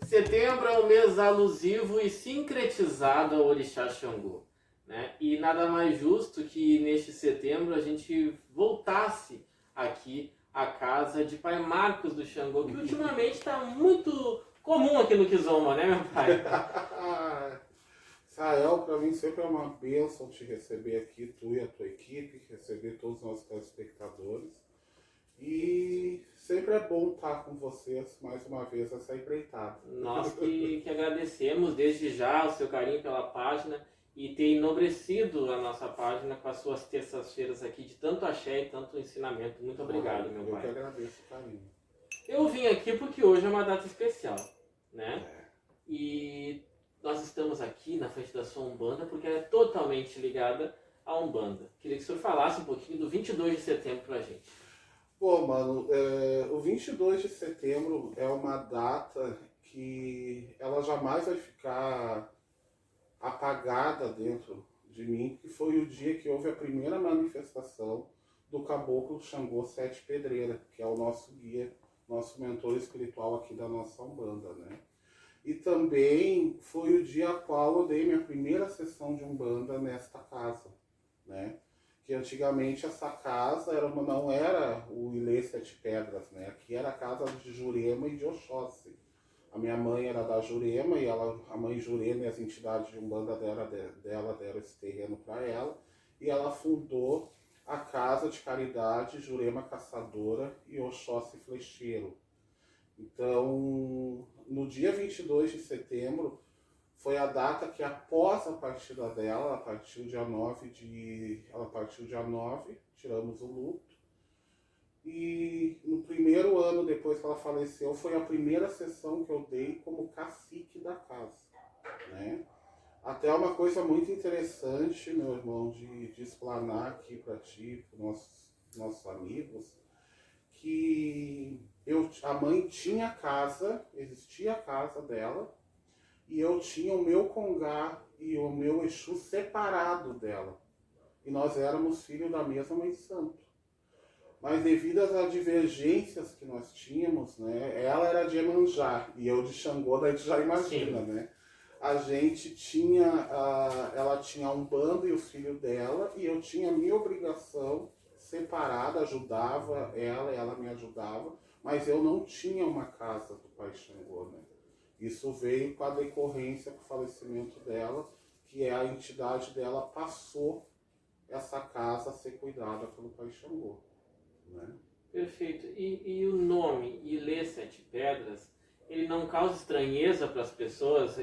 Setembro é um mês alusivo e sincretizado ao Orixá Xangô, né? E nada mais justo que neste setembro a gente voltasse aqui à casa de Pai Marcos do Xangô, que ultimamente está muito comum aqui no Kizomba, né, meu pai? Israel, para mim sempre é uma bênção te receber aqui, tu e a tua equipe, receber todos os nossos telespectadores. E sempre é bom estar com vocês mais uma vez nessa empreitada. Nós que agradecemos desde já o seu carinho pela página e ter enobrecido a nossa página com as suas terças-feiras aqui de tanto axé e tanto ensinamento. Muito obrigado, meu pai. Eu que agradeço o carinho. Eu vim aqui porque hoje é uma data especial, né? É. E nós estamos aqui na frente da sua Umbanda porque ela é totalmente ligada à Umbanda. Queria que o senhor falasse um pouquinho do 22 de setembro pra gente. Bom, mano, o 22 de setembro é uma data que ela jamais vai ficar apagada dentro de mim, que foi o dia que houve a primeira manifestação do Caboclo Xangô Sete Pedreira, que é o nosso guia, nosso mentor espiritual aqui da nossa Umbanda, né? E também foi o dia a qual eu dei minha primeira sessão de Umbanda nesta casa, né? Que antigamente essa casa não era o Ilê Sete Pedras, né? Aqui era a casa de Jurema e de Oxóssi. A minha mãe era da Jurema e a mãe Jurema e as entidades de Umbanda dela deram esse terreno para ela. E ela fundou a Casa de Caridade Jurema Caçadora e Oxóssi Flecheiro. Então, no dia 22 de setembro, foi a data que após a partida dela, ela partiu dia 9, tiramos o luto. E no primeiro ano depois que ela faleceu, foi a primeira sessão que eu dei como cacique da casa, né? Até uma coisa muito interessante, meu irmão, de explanar aqui para ti, para nossos amigos, que a mãe tinha casa, existia a casa dela, e eu tinha o meu congá e o meu Exu separado dela. E nós éramos filhos da mesma mãe de santo. Mas devido às divergências que nós tínhamos, né, ela era de Iemanjá e eu de Xangô, daí tu já imagina, Sim. né? A gente tinha, ela tinha um bando e o filho dela, e eu tinha a minha obrigação separada, ajudava ela, ela me ajudava, mas eu não tinha uma casa do pai Xangô, né? Isso veio com a decorrência do falecimento dela, que a entidade dela passou essa casa a ser cuidada pelo pai Xangô, né? Perfeito. E o nome Ilê Sete Pedras, ele não causa estranheza para as pessoas,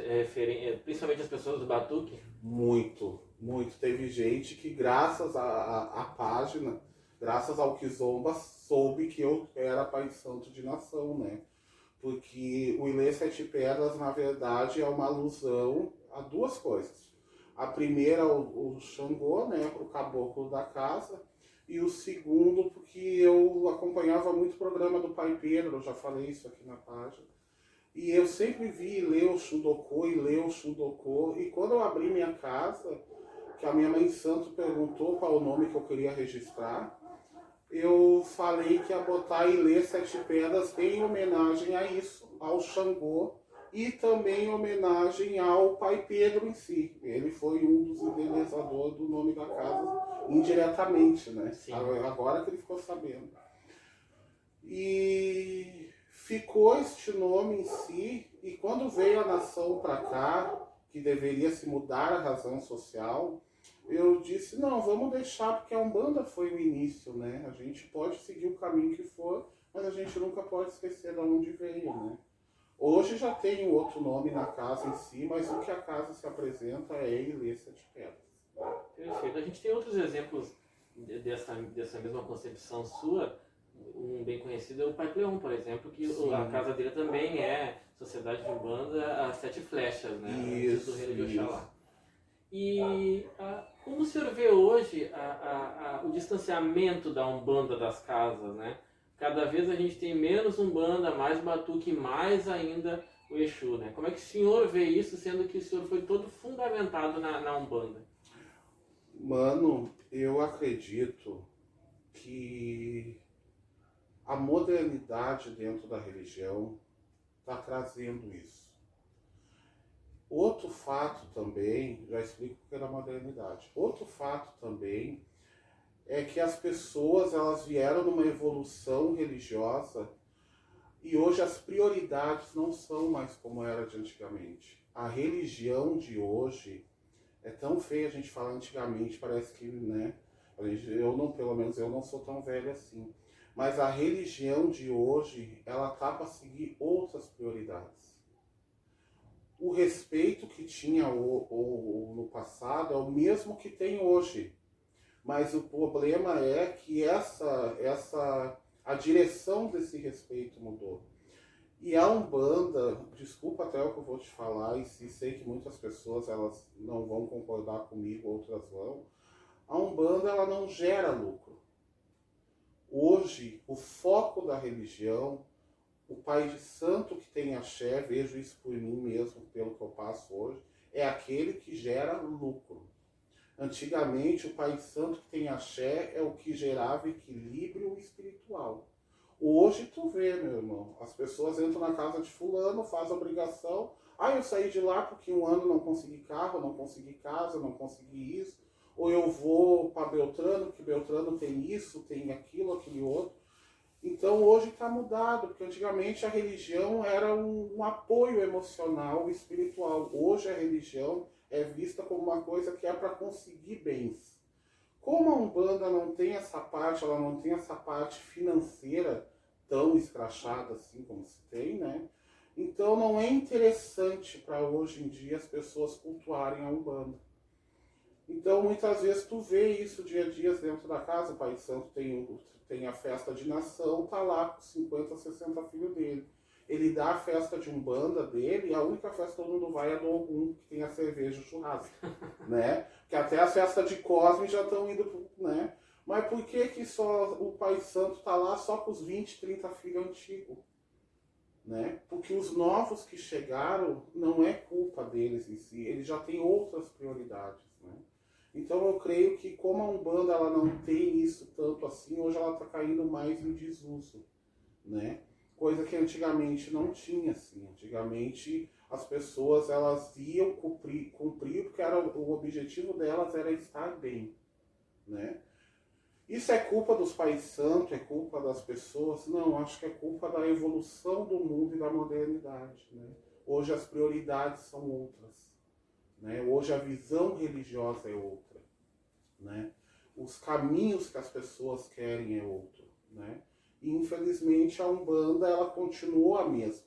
principalmente as pessoas do Batuque? Muito, muito. Teve gente que, graças à página, graças ao Kizomba, soube que eu era pai santo de nação, né? Porque o Ilê Sete Pedras, na verdade, é uma alusão a duas coisas. A primeira, o Xangô, né, o caboclo da casa, e o segundo, porque eu acompanhava muito o programa do Pai Pedro, eu já falei isso aqui na página, e eu sempre vi ler o Xundocô e ler o Xundocô, e quando eu abri minha casa, que a minha mãe santo perguntou qual o nome que eu queria registrar, eu falei que ia botar Ilê Sete Pedras em homenagem a isso, ao Xangô, e também em homenagem ao Pai Pedro em si. Ele foi um dos idealizadores do nome da casa, indiretamente, né? Sim. Agora que ele ficou sabendo. E ficou este nome em si, e quando veio a nação para cá, que deveria se mudar a razão social, eu disse, não, vamos deixar, porque a Umbanda foi o início, né? A gente pode seguir o caminho que for, mas a gente nunca pode esquecer de onde veio, né? Hoje já tem outro nome na casa em si, mas o que a casa se apresenta é Ilê Sete Pedras. Perfeito. A gente tem outros exemplos dessa mesma concepção sua. Um bem conhecido é o Pai Cleon, por exemplo, que a casa dele também é Sociedade de Umbanda, as Sete Flechas, né? Antes do Reino de Oxalá. E como o senhor vê hoje o distanciamento da Umbanda das casas, né? Cada vez a gente tem menos Umbanda, mais Batuque, mais ainda o Exu, né? Como é que o senhor vê isso, sendo que o senhor foi todo fundamentado na Umbanda? Mano, eu acredito que a modernidade dentro da religião está trazendo isso. Outro fato também, já explico o que é da modernidade. Outro fato também é que as pessoas elas vieram numa evolução religiosa e hoje as prioridades não são mais como era de antigamente. A religião de hoje é tão feia a gente falar antigamente, parece que, né? Eu não, pelo menos eu não sou tão velho assim. Mas a religião de hoje, ela tá para seguir outras prioridades. O respeito que tinha no passado é o mesmo que tem hoje. Mas o problema é que a direção desse respeito mudou. E a Umbanda, desculpa até o que eu vou te falar, e sei que muitas pessoas elas não vão concordar comigo, outras vão. A Umbanda ela não gera lucro. Hoje, o foco da religião, o pai de santo que tem axé, vejo isso por mim mesmo, pelo que eu passo hoje, é aquele que gera lucro. Antigamente, o pai de santo que tem axé é o que gerava equilíbrio espiritual. Hoje tu vê, meu irmão, as pessoas entram na casa de fulano, faz obrigação. Eu saí de lá porque um ano não consegui carro, não consegui casa, não consegui isso. Ou eu vou para Beltrano, que Beltrano tem isso, tem aquilo, aquele outro. Então hoje está mudado, porque antigamente a religião era um apoio emocional e espiritual. Hoje a religião é vista como uma coisa que é para conseguir bens. Como a Umbanda não tem essa parte, ela não tem essa parte financeira tão escrachada assim como se tem, né? Então não é interessante para hoje em dia as pessoas cultuarem a Umbanda. Então muitas vezes tu vê isso dia a dia dentro da casa, o Pai de Santo tem a festa de nação, tá lá com 50, 60 filhos dele. Ele dá a festa de Umbanda dele, e a única festa que todo mundo vai é do Ogum, que tem a cerveja e o churrasco, né? Que até as festas de Cosme já estão indo, né? Mas por que só o Pai Santo tá lá só com os 20, 30 filhos antigos? Né? Porque os novos que chegaram não é culpa deles em si, eles já têm outras prioridades, né? Então eu creio que como a Umbanda ela não tem isso tanto assim, hoje ela está caindo mais em desuso, né? Coisa que antigamente não tinha assim. Antigamente as pessoas elas iam cumprir porque o objetivo delas era estar bem, né? Isso é culpa dos pais santos, é culpa das pessoas? Não, acho que é culpa da evolução do mundo e da modernidade, né? Hoje as prioridades são outras, né? Hoje a visão religiosa é outra, né? Os caminhos que as pessoas querem é outro, né? E infelizmente a Umbanda ela continuou a mesma.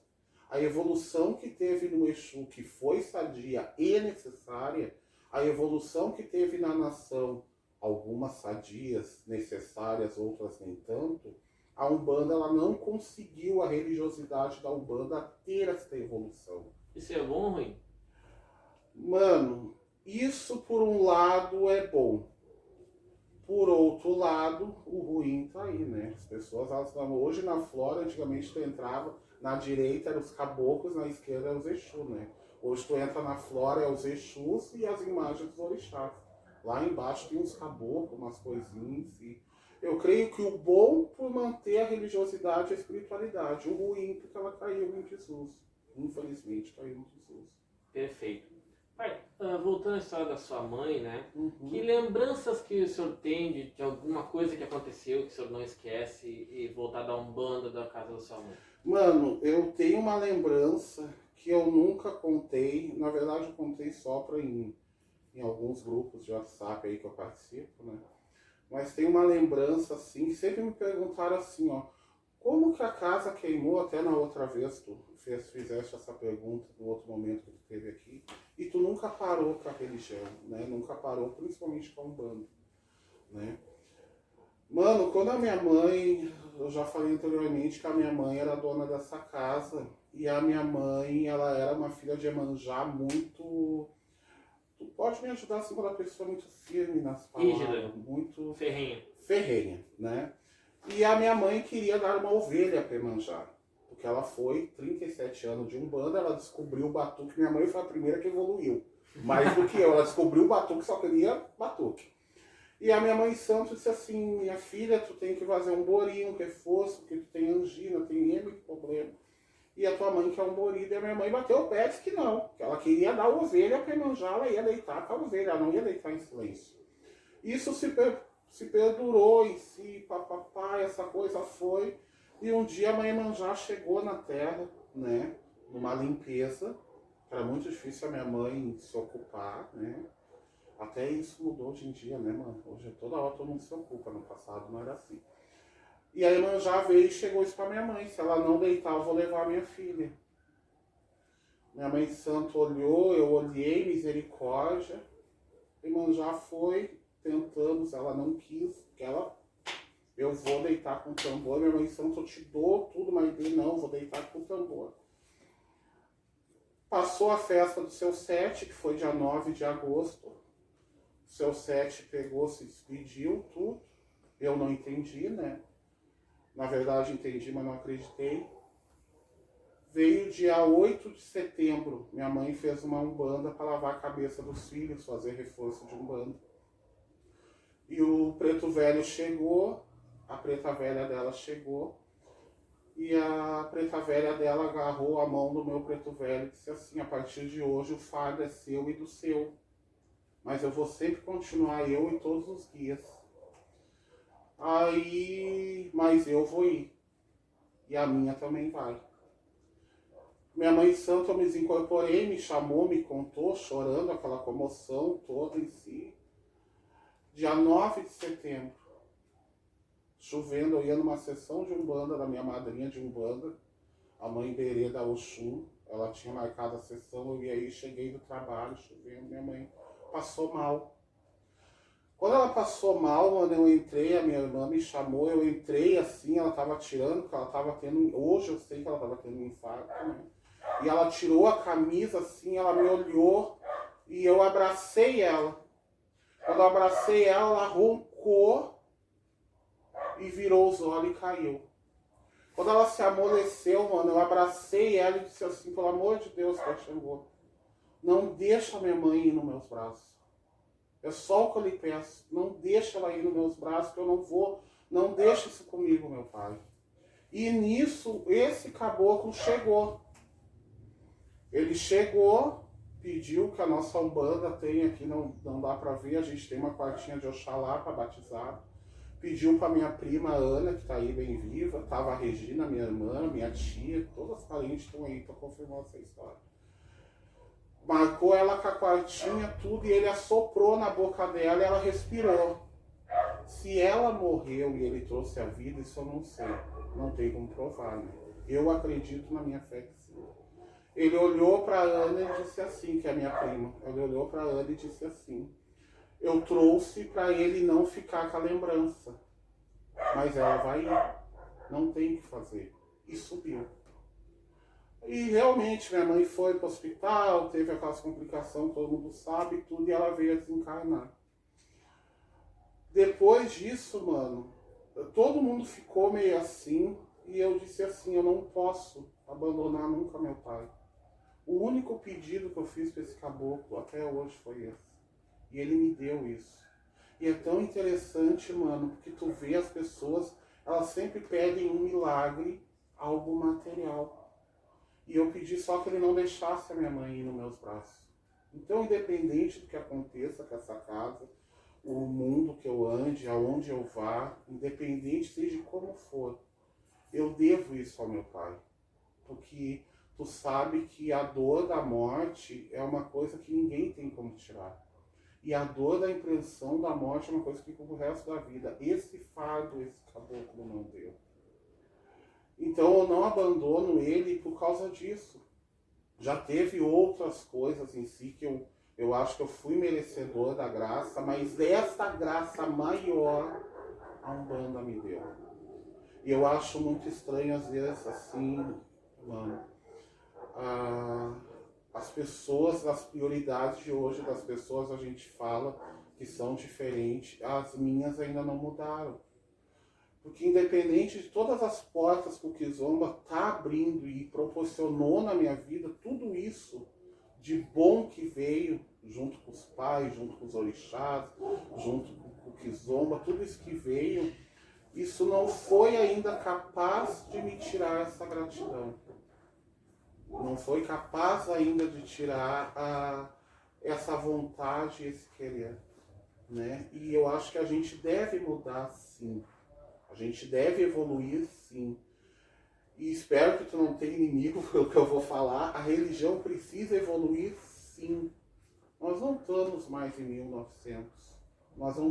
A evolução que teve no Exu, que foi sadia e necessária, a evolução que teve na nação, algumas sadias, necessárias, outras nem tanto, a Umbanda ela não conseguiu, a religiosidade da Umbanda ter essa evolução. Isso é bom ou ruim? Mano, isso por um lado é bom. Por outro lado, o ruim tá aí, né? As pessoas, elas estão... Hoje na Flora, antigamente tu entrava, na direita eram os caboclos, na esquerda eram os Exus, né? Hoje tu entra na Flora, é os Exus e as imagens dos orixás. Lá embaixo tem uns caboclos, umas coisinhas. E eu creio que o bom por manter a religiosidade e a espiritualidade. O ruim porque ela caiu em desuso. Infelizmente caiu em desuso. Perfeito. Pai, voltando à história da sua mãe, né? Uhum. Que lembranças que o senhor tem de alguma coisa que aconteceu que o senhor não esquece e voltar da Umbanda da casa da sua mãe? Mano, eu tenho uma lembrança que eu nunca contei. Na verdade, eu contei só em alguns grupos de WhatsApp aí que eu participo, né? Mas tem uma lembrança assim, que sempre me perguntaram assim, ó, como que a casa queimou? Até na outra vez tu fizeste essa pergunta no outro momento que tu teve aqui, e tu nunca parou com a religião, né? Nunca parou, principalmente com a Umbanda, né? Mano, quando a minha mãe, eu já falei anteriormente que a minha mãe era dona dessa casa, e a minha mãe, ela era uma filha de Iemanjá muito Tu pode me ajudar assim quando a pessoa é muito firme nas Rígida. palavras, muito Ferrenha. ferrenha, né? E a minha mãe queria dar uma ovelha para Iemanjá, porque ela foi 37 anos de Umbanda, ela descobriu o batuque. Minha mãe foi a primeira que evoluiu, mais do que eu. Ela descobriu o batuque, só queria batuque. E a minha mãe santo disse assim: minha filha, tu tem que fazer um borinho, um reforço, porque tu tem angina, tem M problema. E a tua mãe quer um borido. E a minha mãe bateu o pé e disse que não, que ela queria dar ovelha para Iemanjá, ela ia deitar com a ovelha, ela não ia deitar em silêncio. Isso se perdurou em si, papapá, essa coisa foi. E um dia a mãe Iemanjá chegou na terra, né, numa limpeza. Era muito difícil a minha mãe se ocupar, né. Até isso mudou hoje em dia, né, mano? Hoje toda hora todo mundo se ocupa, no passado não era assim. E a Iemanjá veio e chegou isso pra minha mãe: se ela não deitar, eu vou levar a minha filha. Minha mãe santo olhou, eu olhei, misericórdia. Iemanjá foi, tentamos, ela não quis, porque eu vou deitar com o tambor. Minha mãe santo, eu te dou tudo, mas ele não, vou deitar com o tambor. Passou a festa do seu 7, que foi dia 9 de agosto. O seu 7 pegou, se despediu, tudo. Eu não entendi, né? Na verdade entendi, mas não acreditei. Veio dia 8 de setembro, minha mãe fez uma umbanda para lavar a cabeça dos filhos, fazer reforço de umbanda. E o preto velho chegou, a preta velha dela chegou, e a preta velha dela agarrou a mão do meu preto velho e disse assim: a partir de hoje o fardo é seu e do seu, mas eu vou sempre continuar, eu e todos os guias. Aí, mas eu vou ir, e a minha também vai. Minha mãe santa, eu me desincorporei, me chamou, me contou, chorando, aquela comoção toda em si. Dia 9 de setembro, chovendo, eu ia numa sessão de Umbanda da minha madrinha de Umbanda, a mãe Berê da Oxum. Ela tinha marcado a sessão, eu ia aí, cheguei do trabalho, chovendo, minha mãe passou mal. Quando ela passou mal, mano, eu entrei, a minha irmã me chamou, eu entrei assim, ela tava tirando, porque ela tava tendo, hoje eu sei que ela tava tendo um infarto, né? E ela tirou a camisa assim, ela me olhou e eu abracei ela. Quando eu abracei ela, ela roncou e virou os olhos e caiu. Quando ela se amoleceu, mano, eu abracei ela e disse assim: pelo amor de Deus, Xangô, não deixa a minha mãe ir nos meus braços. É só o que eu lhe peço. Não deixa ela ir nos meus braços, que eu não vou. Não deixa isso comigo, meu pai. E nisso, esse caboclo chegou. Ele chegou, pediu que a nossa Umbanda tem aqui, não dá pra ver, a gente tem uma quartinha de Oxalá para batizar. Pediu para minha prima Ana, que tá aí bem viva, tava a Regina, minha irmã, minha tia, todas as parentes estão aí para confirmar essa história. Marcou ela com a quartinha, tudo, e ele assoprou na boca dela e ela respirou. Se ela morreu e ele trouxe a vida, isso eu não sei, não tem como provar, né? Eu acredito na minha fé que sim. Ele olhou para Ana e disse assim, que é a minha prima, ele olhou para Ana e disse assim: eu trouxe para ele não ficar com a lembrança, mas ela vai ir, não tem o que fazer. E subiu. E realmente minha mãe foi para o hospital, teve aquelas complicações, todo mundo sabe, tudo, e ela veio a desencarnar. Depois disso, mano, todo mundo ficou meio assim, e eu disse assim: eu não posso abandonar nunca meu pai. O único pedido que eu fiz para esse caboclo até hoje foi esse. E ele me deu isso. E é tão interessante, mano, porque tu vê as pessoas, elas sempre pedem um milagre, algo material. E eu pedi só que ele não deixasse a minha mãe ir nos meus braços. Então, independente do que aconteça com essa casa, o mundo que eu ande, aonde eu vá, independente seja como for, eu devo isso ao meu pai. Porque tu sabe que a dor da morte é uma coisa que ninguém tem como tirar. E a dor da impressão da morte é uma coisa que fica pro resto da vida. Esse fardo, esse caboclo não deu. Então eu não abandono ele por causa disso. Já teve outras coisas em si que eu acho que eu fui merecedor da graça, mas essa graça maior a Umbanda me deu. E eu acho muito estranho às vezes assim, mano, as pessoas, as prioridades de hoje das pessoas, a gente fala que são diferentes, as minhas ainda não mudaram. Porque independente de todas as portas que o Kizomba está abrindo e proporcionou na minha vida, tudo isso de bom que veio, junto com os pais, junto com os orixás, junto com o Kizomba, tudo isso que veio, isso não foi ainda capaz de me tirar essa gratidão. Não foi capaz ainda de tirar essa vontade, esse querer. Né? E eu acho que a gente deve mudar, sim. A gente deve evoluir, sim. E espero que tu não tenha inimigo pelo que eu vou falar. A religião precisa evoluir, sim. Nós não estamos mais em 1900. Nós não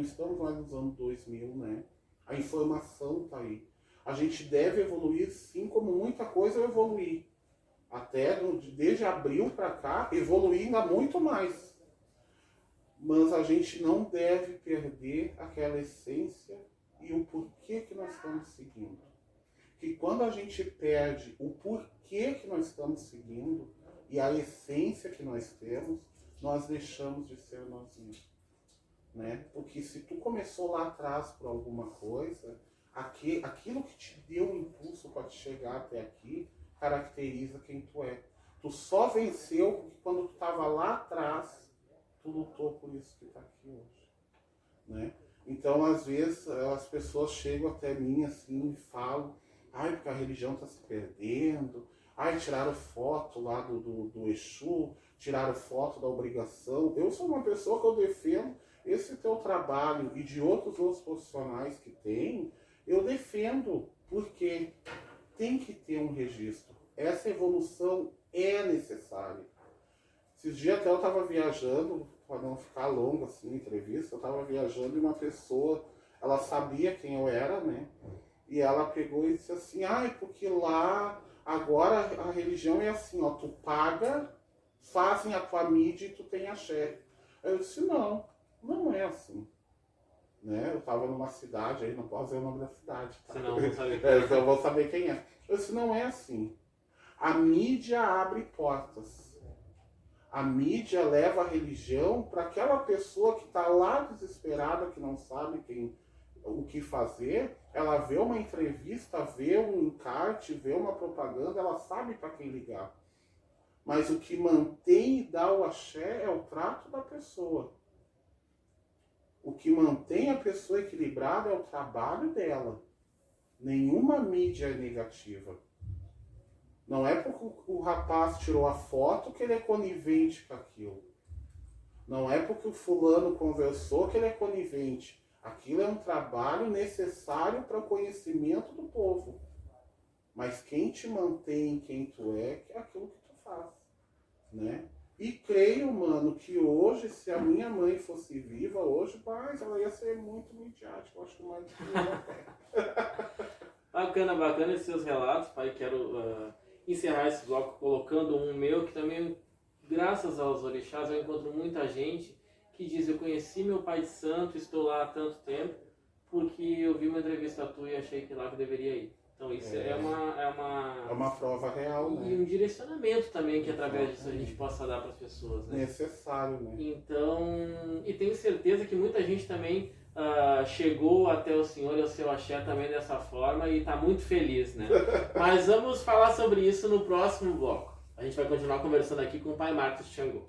estamos mais nos anos 2000, né? A informação está aí. A gente deve evoluir, sim, como muita coisa eu evoluí. Até desde abril para cá, evoluir ainda muito mais. Mas a gente não deve perder aquela essência e o porquê que nós estamos seguindo. Que quando a gente perde o porquê que nós estamos seguindo e a essência que nós temos, nós deixamos de ser nós mesmos. Né? Porque se tu começou lá atrás por alguma coisa, aquilo que te deu um impulso para te chegar até aqui, caracteriza quem tu é. Tu só venceu porque quando tu estava lá atrás, tu lutou por isso que está aqui hoje. Né? Então, às vezes, as pessoas chegam até mim assim e falam, ai, porque a religião está se perdendo, ai, tiraram foto lá do Exu, tiraram foto da obrigação. Eu sou uma pessoa que eu defendo esse teu trabalho e de outros profissionais que tem, eu defendo, porque tem que ter um registro. Essa evolução é necessária. Esses dias até eu estava viajando, para não ficar longa assim a entrevista, eu estava viajando e uma pessoa, ela sabia quem eu era, né? E ela pegou e disse assim, ai, porque lá, agora a religião é assim, ó, tu paga, fazem a tua mídia e tu tem axé. Aí eu disse, não é assim. Né? Eu estava numa cidade, aí não posso dizer o nome da cidade. Tá? Senão eu vou saber eu vou saber quem é. Eu disse, não é assim. A mídia abre portas. A mídia leva a religião para aquela pessoa que está lá desesperada, que não sabe o que fazer. Ela vê uma entrevista, vê um encarte, vê uma propaganda, ela sabe para quem ligar. Mas o que mantém e dá o axé é o trato da pessoa. O que mantém a pessoa equilibrada é o trabalho dela. Nenhuma mídia é negativa. Não é porque o rapaz tirou a foto que ele é conivente com aquilo. Não é porque o fulano conversou que ele é conivente. Aquilo é um trabalho necessário para o conhecimento do povo. Mas quem te mantém quem tu é aquilo que tu faz. Né? E creio, mano, que hoje, se a minha mãe fosse viva hoje, mas ela ia ser muito midiática. Eu acho que mais do que eu até. Bacana esses seus relatos, pai. Quero encerrar esse bloco colocando um meu, que também, graças aos orixás, eu encontro muita gente que diz, eu conheci meu pai de santo, estou lá há tanto tempo, porque eu vi uma entrevista tua e achei que lá que eu deveria ir. Então isso é uma prova real, né? E um direcionamento também que através disso a gente possa dar para as pessoas, né? Necessário, né? Então, e tenho certeza que muita gente também chegou até o senhor e ao seu axé também dessa forma e está muito feliz, né? Mas vamos falar sobre isso no próximo bloco. A gente vai continuar conversando aqui com o pai Marcos Xangô.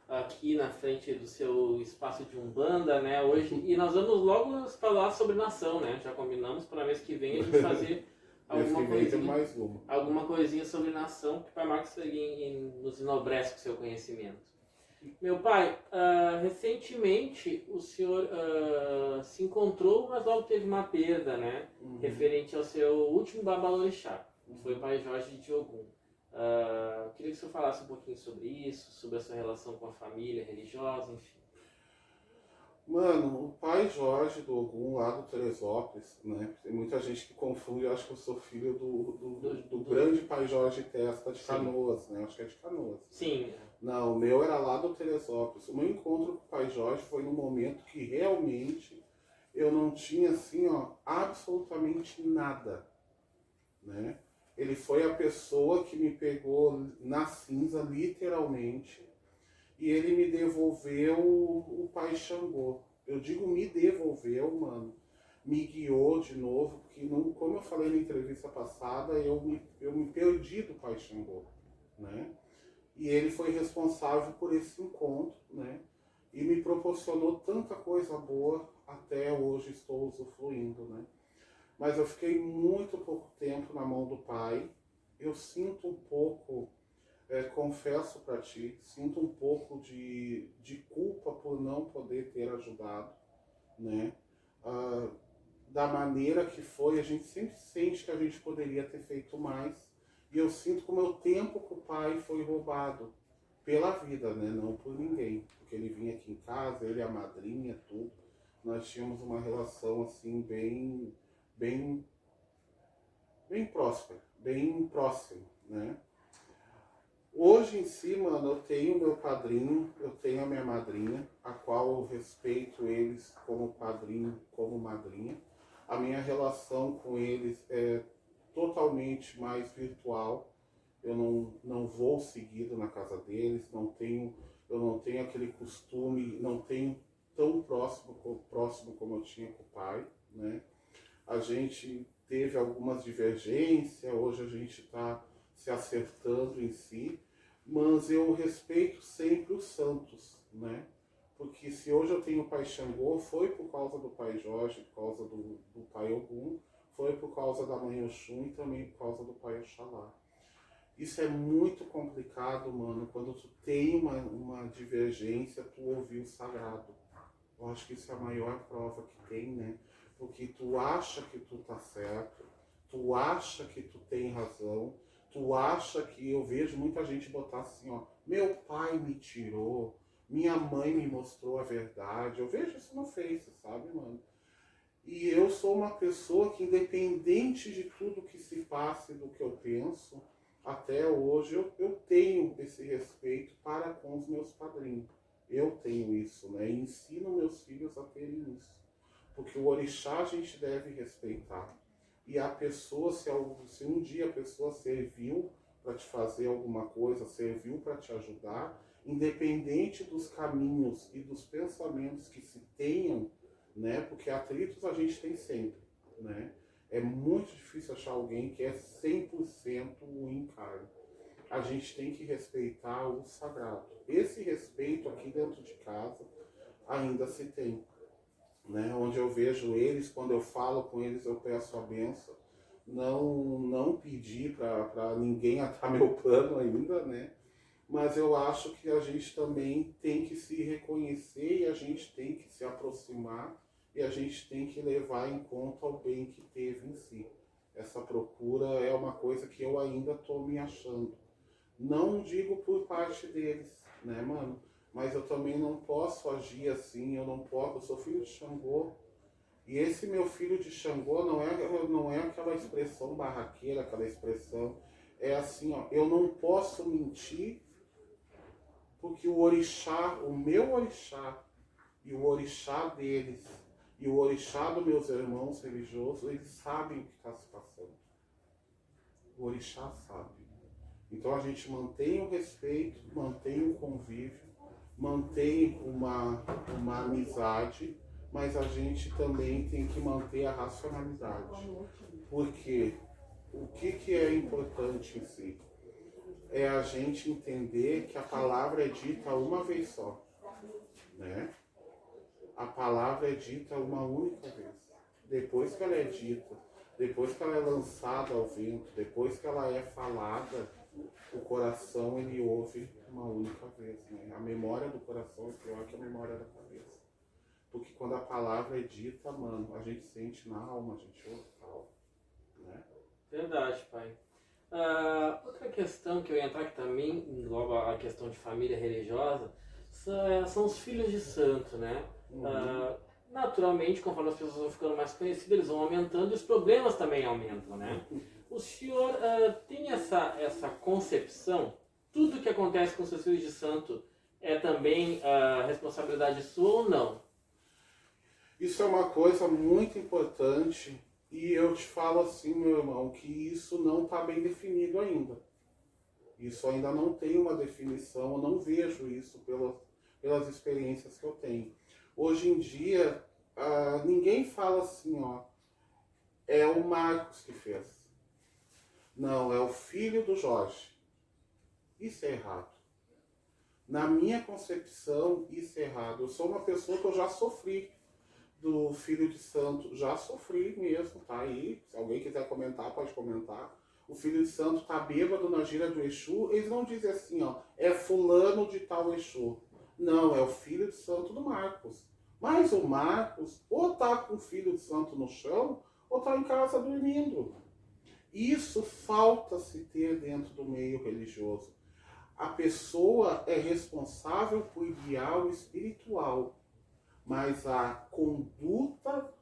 Aqui na frente do seu espaço de Umbanda, né, hoje, e nós vamos logo falar sobre nação, né, já combinamos para mês que vem a gente fazer alguma coisinha sobre nação, que o pai Marcos nos enobrece com seu conhecimento. Meu pai, recentemente o senhor se encontrou, mas logo teve uma perda, né, referente ao seu último babalorixá. foi Pai Jorge de Ogum. Queria que você falasse um pouquinho sobre isso, sobre a sua relação com a família religiosa, enfim. Mano, o Pai Jorge do Ogum, lá do Teresópolis, né? Tem muita gente que confunde, eu acho que eu sou filho do grande Pai Jorge Testa de Canoas, né? Acho que é de Canoas. Sim. Não, o meu era lá do Teresópolis. O meu encontro com o Pai Jorge foi num momento que realmente eu não tinha, assim, ó, absolutamente nada, né? Ele foi a pessoa que me pegou na cinza, literalmente, e ele me devolveu o Pai Xangô. Eu digo me devolveu, mano. Me guiou de novo, porque não, como eu falei na entrevista passada, eu me perdi do Pai Xangô, né? E ele foi responsável por esse encontro, né? E me proporcionou tanta coisa boa, até hoje estou usufruindo, né? Mas eu fiquei muito pouco tempo na mão do Pai. Eu sinto um pouco, confesso para ti, sinto um pouco de culpa por não poder ter ajudado, né? Da maneira que foi, a gente sempre sente que a gente poderia ter feito mais. E eu sinto que o meu tempo com o Pai foi roubado pela vida, né? Não por ninguém. Porque ele vinha aqui em casa, ele, a madrinha, tudo. Nós tínhamos uma relação assim bem próspera, bem próxima, né? Hoje em si, mano, eu tenho meu padrinho, eu tenho a minha madrinha, a qual eu respeito eles como padrinho, como madrinha. A minha relação com eles é totalmente mais virtual. Eu não vou seguido na casa deles, eu não tenho aquele costume, não tenho tão próximo como eu tinha com o pai, né? A gente teve algumas divergências, hoje a gente está se acertando em si, mas eu respeito sempre os santos, né? Porque se hoje eu tenho o Pai Xangô, foi por causa do Pai Jorge, por causa do Pai Ogum, foi por causa da Mãe Oxum e também por causa do Pai Oxalá. Isso é muito complicado, mano, quando tu tem uma divergência, tu ouvir o sagrado. Eu acho que isso é a maior prova que tem, né? Porque tu acha que tu tá certo, tu acha que tu tem razão, tu acha que... Eu vejo muita gente botar assim, ó, meu pai me tirou, minha mãe me mostrou a verdade. Eu vejo isso no Face, sabe, mano? E eu sou uma pessoa que, independente de tudo que se passe, do que eu penso, até hoje eu tenho esse respeito para com os meus padrinhos. Eu tenho isso, né? E ensino meus filhos a terem isso. Porque o orixá a gente deve respeitar. E a pessoa, se um dia a pessoa serviu para te fazer alguma coisa, serviu para te ajudar, independente dos caminhos e dos pensamentos que se tenham, né? Porque atritos a gente tem sempre, né? É muito difícil achar alguém que é 100% o encarno. A gente tem que respeitar o sagrado. Esse respeito aqui dentro de casa ainda se tem, né? Onde eu vejo eles, quando eu falo com eles, eu peço a benção. Não pedi para ninguém atar meu pano ainda, né? Mas eu acho que a gente também tem que se reconhecer e a gente tem que se aproximar e a gente tem que levar em conta o bem que teve em si. Essa procura é uma coisa que eu ainda estou me achando. Não digo por parte deles, né, mano? Mas eu também não posso agir assim, eu não posso, eu sou filho de Xangô. E esse meu filho de Xangô não é aquela expressão barraqueira, aquela expressão. É assim, ó, eu não posso mentir porque o orixá, o meu orixá e o orixá deles e o orixá dos meus irmãos religiosos, eles sabem o que está se passando. O orixá sabe. Então a gente mantém o respeito, mantém o convívio, mantém uma amizade, mas a gente também tem que manter a racionalidade. Porque o que é importante em si? É a gente entender que a palavra é dita uma vez só, né? A palavra é dita uma única vez. Depois que ela é dita, depois que ela é lançada ao vento, depois que ela é falada, o coração ele ouve uma única vez, né? A memória do coração é pior que a memória da cabeça. Porque quando a palavra é dita, mano, a gente sente na alma, a gente ouve tal, né? Verdade, pai. Outra questão que eu ia entrar, que também engloba a questão de família religiosa, são os filhos de santo, né? Naturalmente, conforme as pessoas vão ficando mais conhecidas, eles vão aumentando e os problemas também aumentam, né? O senhor tem essa concepção? Tudo que acontece com os seus filhos de santo é também responsabilidade sua ou não? Isso é uma coisa muito importante e eu te falo assim, meu irmão, que isso não está bem definido ainda. Isso ainda não tem uma definição, eu não vejo isso pelas experiências que eu tenho. Hoje em dia, ninguém fala assim, ó, é o Marcos que fez. Não, é o filho do Jorge. Isso é errado. Na minha concepção, isso é errado. Eu sou uma pessoa que eu já sofri do filho de santo, já sofri mesmo, tá aí. Se alguém quiser comentar, pode comentar. O filho de santo tá bêbado na gira do Exu, eles não dizem assim, ó, é fulano de tal Exu. Não, é o filho de santo do Marcos. Mas o Marcos ou tá com o filho de santo no chão, ou tá em casa dormindo. Isso falta se ter dentro do meio religioso. A pessoa é responsável por guiar o espiritual, mas a conduta,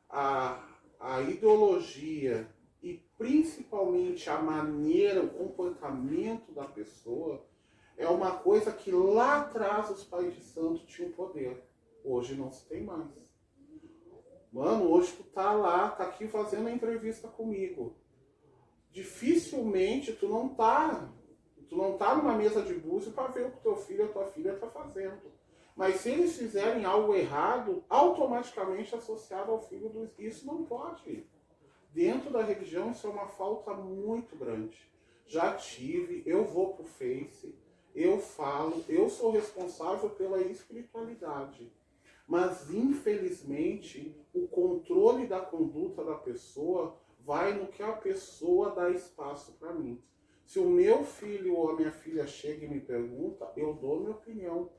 a ideologia e principalmente a maneira, o comportamento da pessoa é uma coisa que lá atrás os pais de santo tinham poder. Hoje não se tem mais. Mano, hoje tu tá lá, tá aqui fazendo a entrevista comigo. Dificilmente tu não tá numa mesa de búzio para ver o que teu filho ou tua filha tá fazendo. Mas se eles fizerem algo errado, automaticamente associado ao filho do... Isso não pode. Dentro da religião isso é uma falta muito grande. Já tive, eu vou pro Face, eu falo, eu sou responsável pela espiritualidade. Mas, infelizmente, o controle da conduta da pessoa vai no que a pessoa dá espaço para mim. Se o meu filho ou a minha filha chega e me pergunta, eu dou minha opinião.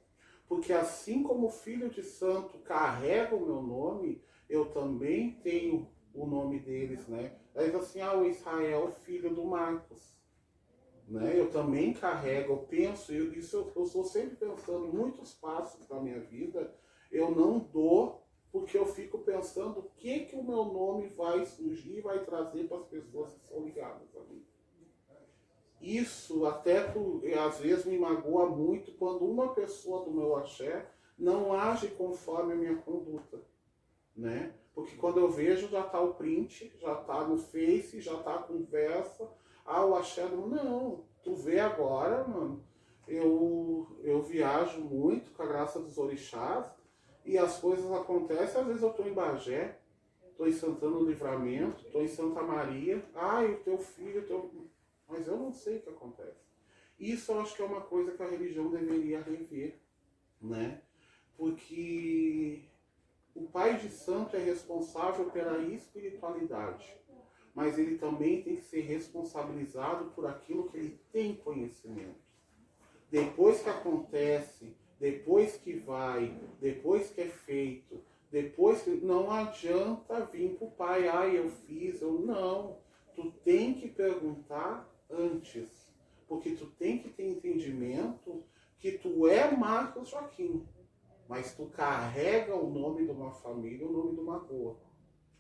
Porque assim como o filho de santo carrega o meu nome, eu também tenho o nome deles, né? Aí assim, o Israel, filho do Marcos. Né? Eu também carrego, eu penso, eu estou sempre pensando em muitos passos da minha vida, eu não dou, porque eu fico pensando o que o meu nome vai surgir e vai trazer para as pessoas que são ligadas a mim. Isso até às vezes me magoa muito quando uma pessoa do meu axé não age conforme a minha conduta, né? Porque quando eu vejo já está o print, já está no Face, já está a conversa, o axé não, tu vê agora, mano, eu viajo muito com a graça dos orixás e as coisas acontecem, às vezes eu estou em Bagé, estou em Santana do Livramento, estou em Santa Maria, o teu filho, mas eu não sei o que acontece. Isso eu acho que é uma coisa que a religião deveria rever, né? Porque o pai de santo é responsável pela espiritualidade, mas ele também tem que ser responsabilizado por aquilo que ele tem conhecimento. Depois que acontece, depois que vai, depois que é feito, depois que... Não adianta vir pro pai, eu fiz, não. Tu tem que perguntar antes, porque tu tem que ter entendimento que tu é Marcos Joaquim, mas tu carrega o nome de uma família, o nome de uma rua.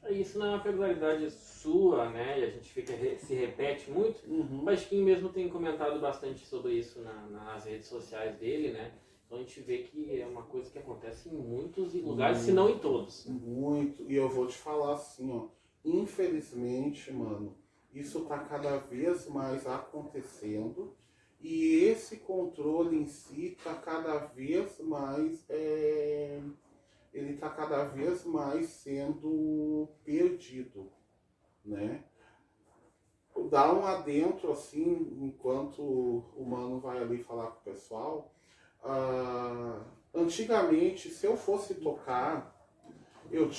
Isso não é uma peculiaridade sua, né? E a gente se repete muito. O Pasquim mesmo tem comentado bastante sobre isso nas redes sociais dele, né? Então a gente vê que é uma coisa que acontece em muitos lugares, se não em todos. Muito. E eu vou te falar assim, ó. Infelizmente, mano, isso tá cada vez mais acontecendo. E esse controle em si tá cada vez mais... ele está cada vez mais sendo perdido, né? Dá um adentro, assim, enquanto o mano vai ali falar com o pessoal. Antigamente, se eu fosse tocar, eu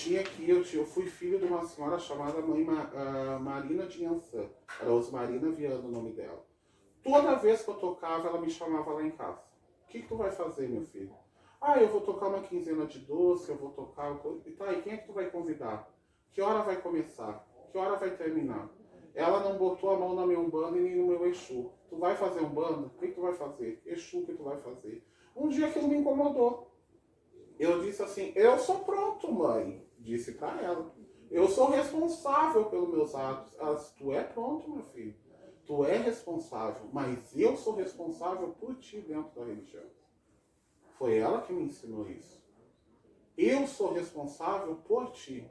fui filho de uma senhora chamada mãe Marina de Ançã. Era Osmarina Viana o nome dela. Toda vez que eu tocava, ela me chamava lá em casa. O que tu vai fazer, meu filho? Eu vou tocar uma quinzena de doce, eu vou tocar... E tá, e quem é que tu vai convidar? Que hora vai começar? Que hora vai terminar? Ela não botou a mão na minha Umbanda e nem no meu Exu. Tu vai fazer Umbanda? O que tu vai fazer? Exu, o que tu vai fazer? Um dia aquilo me incomodou. Eu disse assim, eu sou pronto, mãe. Disse pra ela. Eu sou responsável pelos meus atos. Ela disse, tu é pronto, meu filho. Tu é responsável, mas eu sou responsável por ti dentro da religião. Foi ela que me ensinou isso. Eu sou responsável por ti.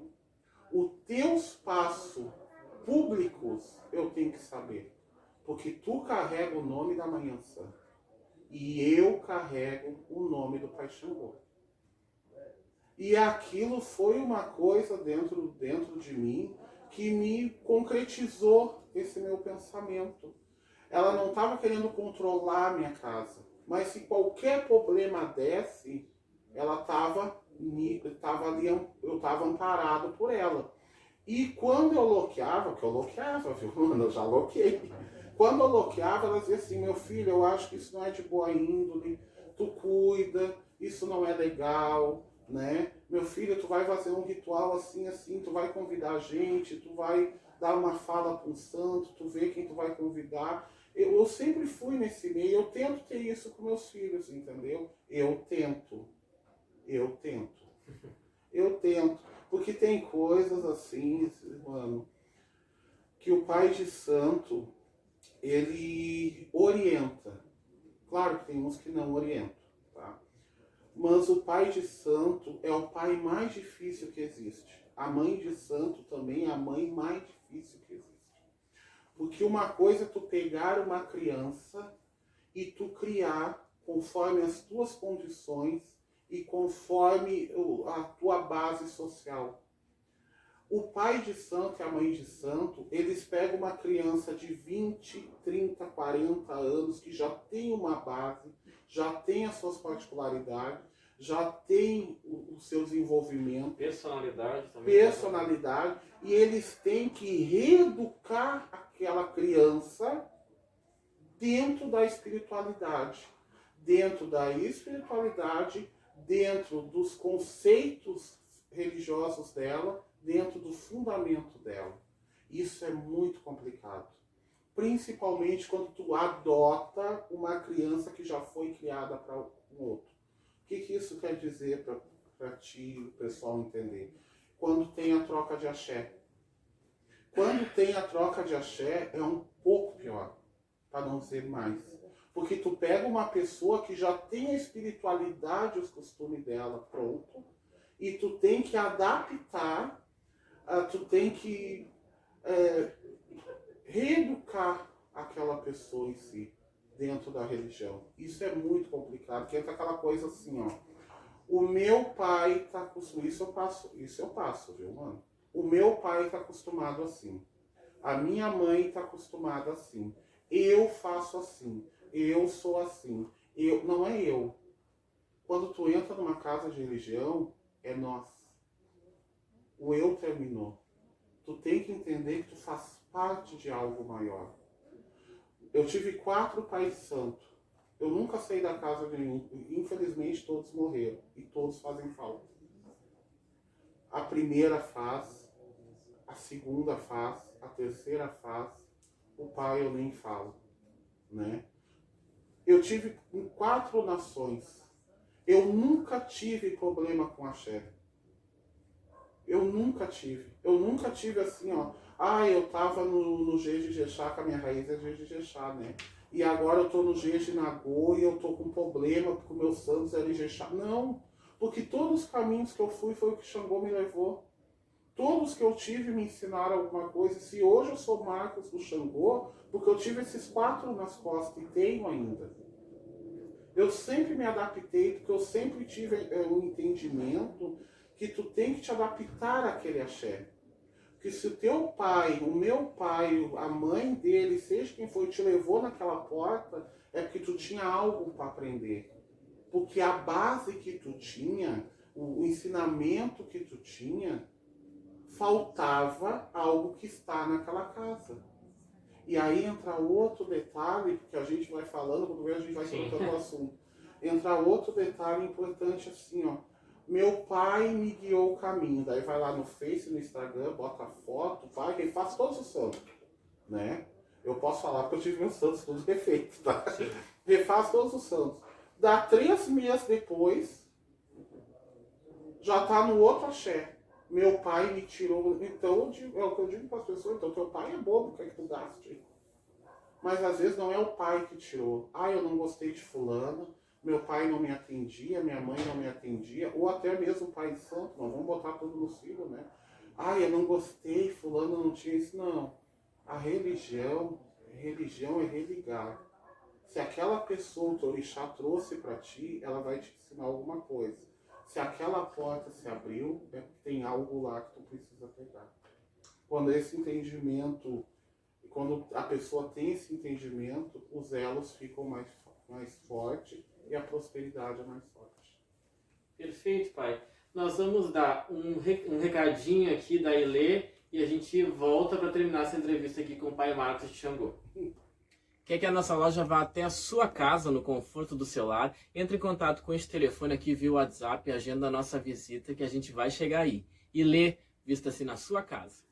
Os teus passos públicos eu tenho que saber. Porque tu carrega o nome da Manhã Santa. E eu carrego o nome do Pai Xangô. E aquilo foi uma coisa dentro de mim que me concretizou esse meu pensamento. Ela não estava querendo controlar a minha casa. Mas se qualquer problema desse, ela estava ali, eu estava amparado por ela. E quando eu loqueava, que eu loqueava, viu, mano? Eu já loqueei. Quando eu loqueava, ela dizia assim, meu filho, eu acho que isso não é de boa índole, tu cuida, isso não é legal, né? Meu filho, tu vai fazer um ritual assim, assim, tu vai convidar a gente, tu vai dar uma fala para um santo, tu vê quem tu vai convidar. Eu sempre fui nesse meio, eu tento ter isso com meus filhos, entendeu? Eu tento. Porque tem coisas assim, mano, que o pai de santo, ele orienta. Claro que tem uns que não orientam, tá? Mas o pai de santo é o pai mais difícil que existe. A mãe de santo também é a mãe mais difícil que existe. Porque uma coisa é tu pegar uma criança e tu criar conforme as tuas condições e conforme a tua base social. O pai de santo e a mãe de santo, eles pegam uma criança de 20, 30, 40 anos que já tem uma base, já tem as suas particularidades, já tem o seu desenvolvimento. Personalidade também. Personalidade. E eles têm que reeducar aquela criança dentro da espiritualidade. Dentro dos conceitos religiosos dela, dentro do fundamento dela. Isso é muito complicado. Principalmente quando tu adota uma criança que já foi criada para um outro. O que isso quer dizer para ti, o pessoal entender? Quando tem a troca de axé. Quando tem a troca de axé é um pouco pior, para não dizer mais. Porque tu pega uma pessoa que já tem a espiritualidade, os costumes dela pronto, e tu tem que adaptar, tu tem que reeducar aquela pessoa em si, dentro da religião. Isso é muito complicado, porque entra aquela coisa assim, ó. O meu pai tá acostumado, isso eu passo, viu, mano? O meu pai tá acostumado assim. A minha mãe tá acostumada assim. Eu faço assim. Eu sou assim. Não é eu. Quando tu entra numa casa de religião, é nós. O eu terminou. Tu tem que entender que tu faz parte de algo maior. Eu tive 4 pais santos. Eu nunca saí da casa de nenhum. Infelizmente todos morreram. E todos fazem falta. A primeira faz, a segunda faz, a terceira faz. O pai eu nem falo, né? Eu tive em 4 nações. Eu nunca tive problema com axé. Eu nunca tive assim, ó. Eu tava no G de Jexá, que a minha raiz é G de Jexá, né? E agora eu tô no G de Nagô e eu tô com problema porque o meu Santos era Jexá. Não, porque todos os caminhos que eu fui foi o que Xangô me levou. Todos que eu tive me ensinaram alguma coisa. Se hoje eu sou Marcos do Xangô, porque eu tive esses 4 nas costas e tenho ainda. Eu sempre me adaptei, porque eu sempre tive um entendimento que tu tem que te adaptar àquele axé. Porque se o teu pai, o meu pai, a mãe dele, seja quem for, te levou naquela porta, é porque tu tinha algo para aprender. Porque a base que tu tinha, o ensinamento que tu tinha, faltava algo que está naquela casa. E aí entra outro detalhe, porque a gente vai falando, quando a gente vai trocando o assunto. Entra outro detalhe importante assim, ó. Meu pai me guiou o caminho. Daí vai lá no Face, no Instagram, bota foto, pai, quem faz todos os santos. né? Eu posso falar porque eu tive meus santos todos refeitos, tá? Sim. Refaz todos os santos. Dá 3 meses depois, já tá no outro axé. Meu pai me tirou. Então, é o que eu digo para as pessoas: então, teu pai é bobo, quer que tu gaste. Mas às vezes não é o pai que tirou. Ah, eu não gostei de fulano, meu pai não me atendia, minha mãe não me atendia, ou até mesmo o pai santo, nós vamos botar tudo no filho, né? Ah, eu não gostei, fulano não tinha isso. Não. A religião é religar. Se aquela pessoa, o teu orixá trouxe para ti, ela vai te ensinar alguma coisa. Se aquela porta se abriu, é porque tem algo lá que tu precisa pegar. Quando esse entendimento, quando a pessoa tem esse entendimento, os elos ficam mais fortes e a prosperidade é mais forte. Perfeito, pai. Nós vamos dar um recadinho aqui da Ilê e a gente volta para terminar essa entrevista aqui com o pai Marcos de Xangô. Quer que a nossa loja vá até a sua casa, no conforto do seu lar? Entre em contato com este telefone aqui via WhatsApp e agenda a nossa visita que a gente vai chegar aí. Ilê, vista-se na sua casa.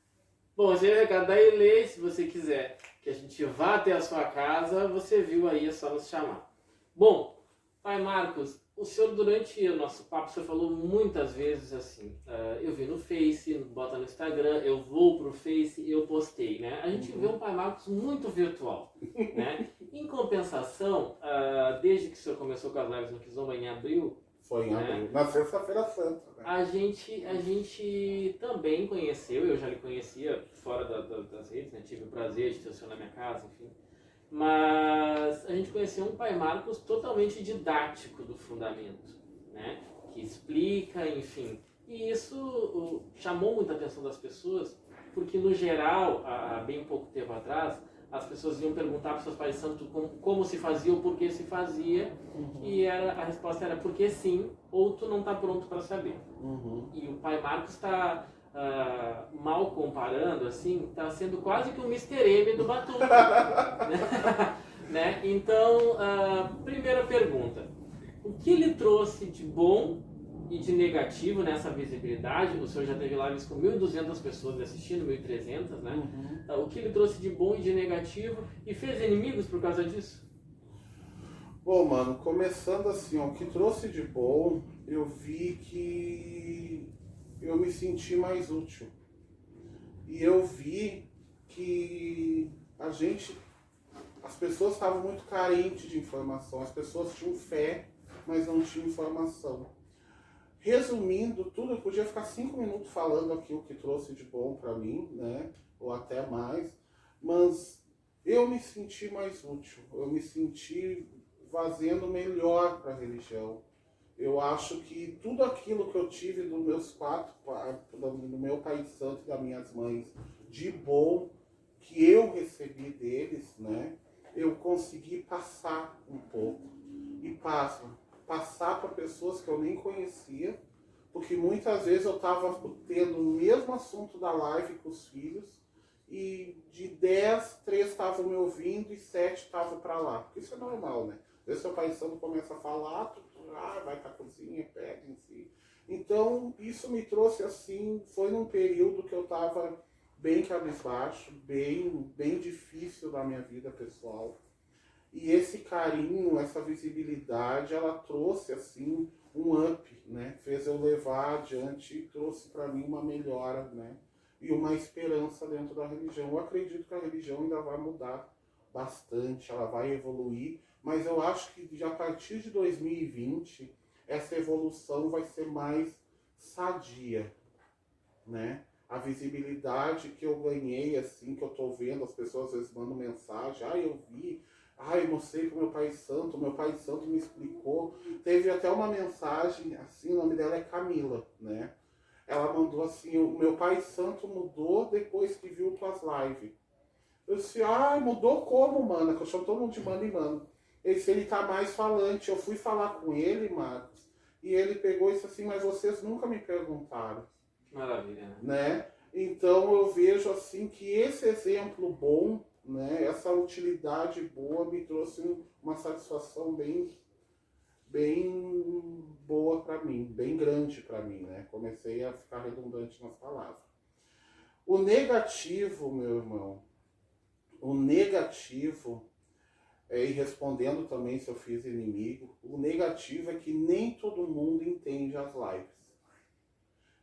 Bom, esse é o recado da Ilê. Se você quiser que a gente vá até a sua casa, você viu aí, é só nos chamar. Bom, pai Marcos, o senhor durante o nosso papo, o senhor falou muitas vezes assim, eu vi no Face, bota no Instagram, eu vou pro Face, eu postei, né? A gente vê um pai Marcos muito virtual, né? Em compensação, desde que o senhor começou com as lives no Kizomba em abril, Foi em abril, na sexta-feira santa, né? a gente também conheceu, eu já lhe conhecia fora das redes, né? Tive o prazer de ter o senhor na minha casa, enfim. Mas a gente conheceu um pai Marcos totalmente didático do fundamento, né? Que explica, enfim. E isso chamou muita atenção das pessoas, porque no geral, há bem pouco tempo atrás, as pessoas iam perguntar para os seus pais santos como se fazia ou por que se fazia, e a resposta era porque sim, ou tu não está pronto para saber. E o pai Marcos está... mal comparando, assim, está sendo quase que um Mr. M do Batuque. Né? Então, primeira pergunta: o que lhe trouxe de bom e de negativo nessa visibilidade? O senhor já teve lives com 1.200 pessoas assistindo, 1.300, né? O que lhe trouxe de bom e de negativo e fez inimigos por causa disso? Bom, mano, começando assim, ó, o que trouxe de bom, eu vi que eu me senti mais útil. E eu vi que as pessoas estavam muito carentes de informação, as pessoas tinham fé, mas não tinham informação. Resumindo tudo, eu podia ficar 5 minutos falando aqui o que trouxe de bom para mim, né? Ou até mais, mas eu me senti mais útil, eu me senti fazendo melhor para a religião. Eu acho que tudo aquilo que eu tive dos meus do meu pai santo e das minhas mães, de bom, que eu recebi deles, né? Eu consegui passar um pouco. E passar para pessoas que eu nem conhecia, porque muitas vezes eu estava tendo o mesmo assunto da live com os filhos, e de 10, 3 estavam me ouvindo e 7 estavam para lá. Porque isso é normal, né? Às vezes seu pai santo começa a falar, vai pra cozinha, pega em si. Então, isso me trouxe assim, foi num período que eu tava bem cabisbaixo, bem difícil da minha vida pessoal. E esse carinho, essa visibilidade, ela trouxe assim um up, né? Fez eu levar adiante e trouxe para mim uma melhora, né? E uma esperança dentro da religião. Eu acredito que a religião ainda vai mudar bastante, ela vai evoluir, mas eu acho que a partir de 2020 essa evolução vai ser mais sadia, né? A visibilidade que eu ganhei, assim, que eu tô vendo, as pessoas às vezes mandam mensagem, eu vi, eu mostrei pro meu pai santo me explicou. Teve até uma mensagem, assim, o nome dela é Camila, né? Ela mandou assim: o meu pai santo mudou depois que viu tuas lives. Eu disse: mudou como, mano? Que eu chamo todo mundo de mano e mano. Ele tá mais falante. Eu fui falar com ele, Marcos, e ele pegou e disse assim: mas vocês nunca me perguntaram. Maravilha, né? Então eu vejo assim que esse exemplo bom, né, essa utilidade boa me trouxe uma satisfação bem boa para mim, bem grande para mim, né? Comecei a ficar redundante nas palavras. O negativo, meu irmão, O negativo, e respondendo também se eu fiz inimigo, o negativo é que nem todo mundo entende as lives.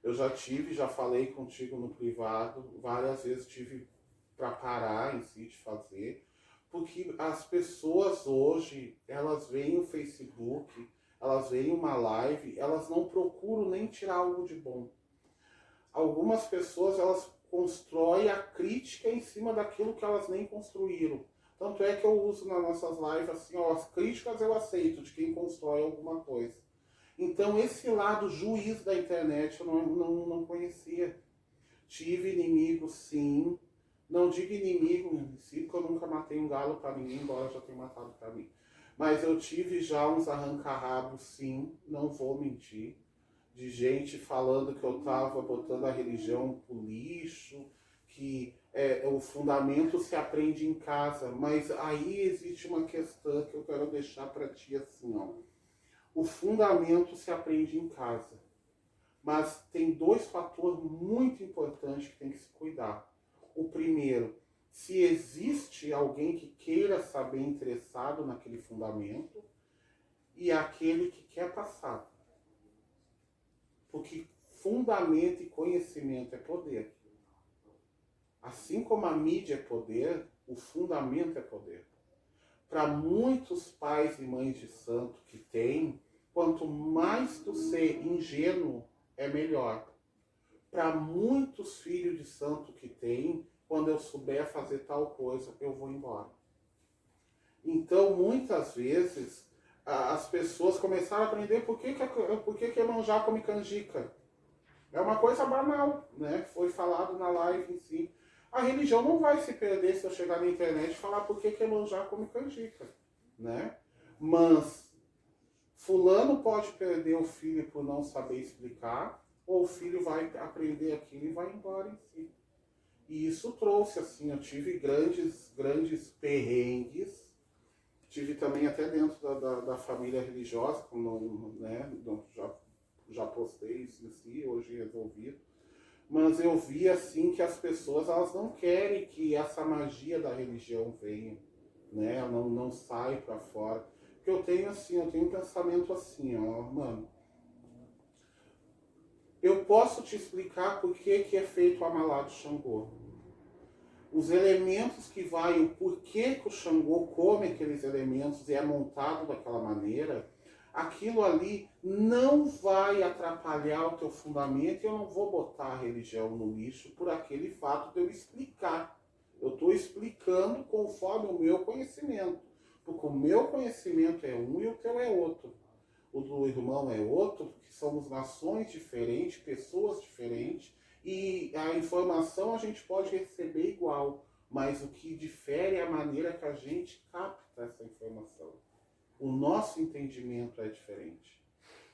Eu já falei contigo no privado, várias vezes tive para parar em si de fazer, porque as pessoas hoje, elas veem o Facebook, elas veem uma live, elas não procuram nem tirar algo de bom. Algumas pessoas, elas constroem a crítica em cima daquilo que elas nem construíram. Tanto é que eu uso nas nossas lives assim, ó, as críticas eu aceito de quem constrói alguma coisa. Então esse lado juiz da internet eu não conhecia. Tive inimigos, sim. Não digo inimigo em si, porque eu nunca matei um galo para ninguém, embora eu já tenha matado para mim. Mas eu tive já uns arranca-rabos, sim, não vou mentir. De gente falando que eu estava botando a religião pro lixo, que o fundamento se aprende em casa. Mas aí existe uma questão que eu quero deixar para ti assim, ó. O fundamento se aprende em casa. Mas tem dois fatores muito importantes que tem que se cuidar. O primeiro, se existe alguém que queira saber interessado naquele fundamento, e aquele que quer passar. Porque fundamento e conhecimento é poder. Assim como a mídia é poder, o fundamento é poder. Para muitos pais e mães de santo que tem, quanto mais tu ser ingênuo, é melhor. Para muitos filhos de santo que tem, quando eu souber fazer tal coisa, eu vou embora. Então, muitas vezes, as pessoas começaram a aprender por que Iemanjá come canjica. É uma coisa banal, né? Foi falado na live em si. A religião não vai se perder se eu chegar na internet e falar por que Iemanjá come canjica, né? Mas fulano pode perder o filho por não saber explicar, ou o filho vai aprender aquilo e vai embora em si. E isso trouxe, assim, eu tive grandes perrengues. Tive também até dentro da família religiosa, como, né, já postei isso em si, hoje resolvido. Mas eu vi assim que as pessoas, elas não querem que essa magia da religião venha, né? Não sai para fora. Porque eu tenho um pensamento assim, ó, mano. Eu posso te explicar por que é feito o Amalá de Xangô. Os elementos que vai, o porquê que o Xangô come aqueles elementos e é montado daquela maneira, aquilo ali não vai atrapalhar o teu fundamento e eu não vou botar a religião no lixo por aquele fato de eu explicar. Eu estou explicando conforme o meu conhecimento. Porque o meu conhecimento é um e o teu é outro. O do irmão é outro, porque somos nações diferentes, pessoas diferentes, e a informação a gente pode receber igual, mas o que difere é a maneira que a gente capta essa informação. O nosso entendimento é diferente.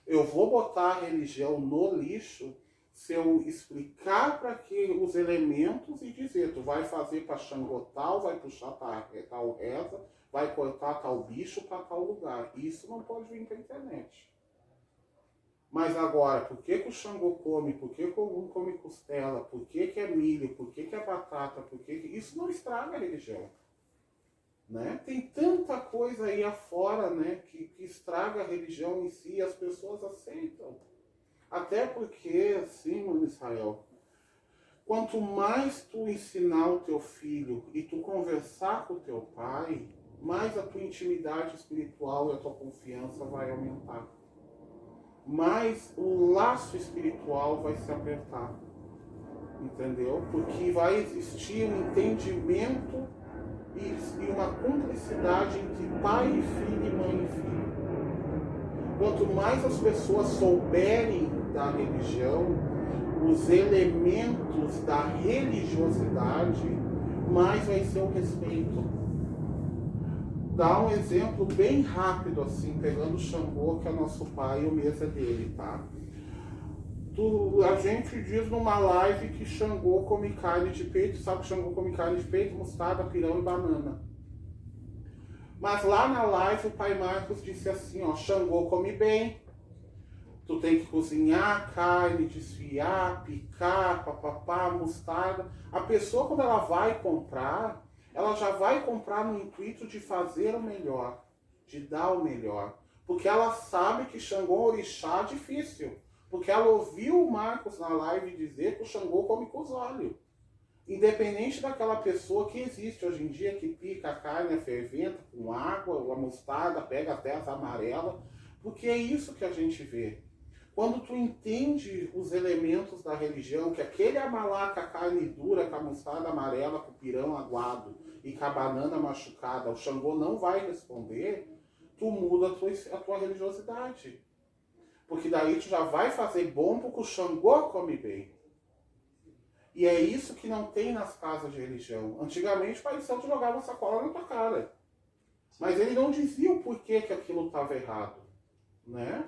Eu vou botar a religião no lixo se eu explicar para que os elementos e dizer, tu vai fazer para Xangô tal, vai puxar tal reza, vai cortar tal bicho para tal lugar. Isso não pode vir para a internet. Mas agora, por que o Xangô come? Por que o Ogum come costela? Por que é milho? Por que é batata? Isso não estraga a religião. Né? Tem tanta coisa aí afora, né, que estraga a religião em si e as pessoas aceitam. Até porque, assim, mano, Israel, quanto mais tu ensinar o teu filho e tu conversar com o teu pai, mais a tua intimidade espiritual e a tua confiança vai aumentar. Mais o laço espiritual vai se apertar. Entendeu? Porque vai existir um entendimento e uma cumplicidade entre pai e filho e mãe e filho. Quanto mais as pessoas souberem da religião, os elementos da religiosidade, mais vai ser o respeito. Dá um exemplo bem rápido, assim, pegando o Xangô, que é nosso pai, e o mesa dele, tá? A gente diz numa live que Xangô come carne de peito, sabe que Xangô come carne de peito, mostarda, pirão e banana. Mas lá na live o pai Marcos disse assim, ó, Xangô come bem, tu tem que cozinhar a carne, desfiar, picar, papapá, mostarda. A pessoa quando ela vai comprar, ela já vai comprar no intuito de fazer o melhor, de dar o melhor. Porque ela sabe que Xangô Orixá é difícil. Porque ela ouviu o Marcos na live dizer que o Xangô come com os olhos. Independente daquela pessoa que existe hoje em dia, que pica a carne ferventa com água, a mostarda, pega até as amarelas, porque é isso que a gente vê. Quando tu entende os elementos da religião, que aquele amalá com a carne dura, com a mostarda amarela, com o pirão aguado e com a banana machucada, o Xangô não vai responder, tu muda a tua religiosidade. Porque daí tu já vai fazer bom porque o Xangô come bem. E é isso que não tem nas casas de religião. Antigamente o Pai Santo jogava sacola na tua cara. Mas ele não dizia o porquê que aquilo estava errado. Né?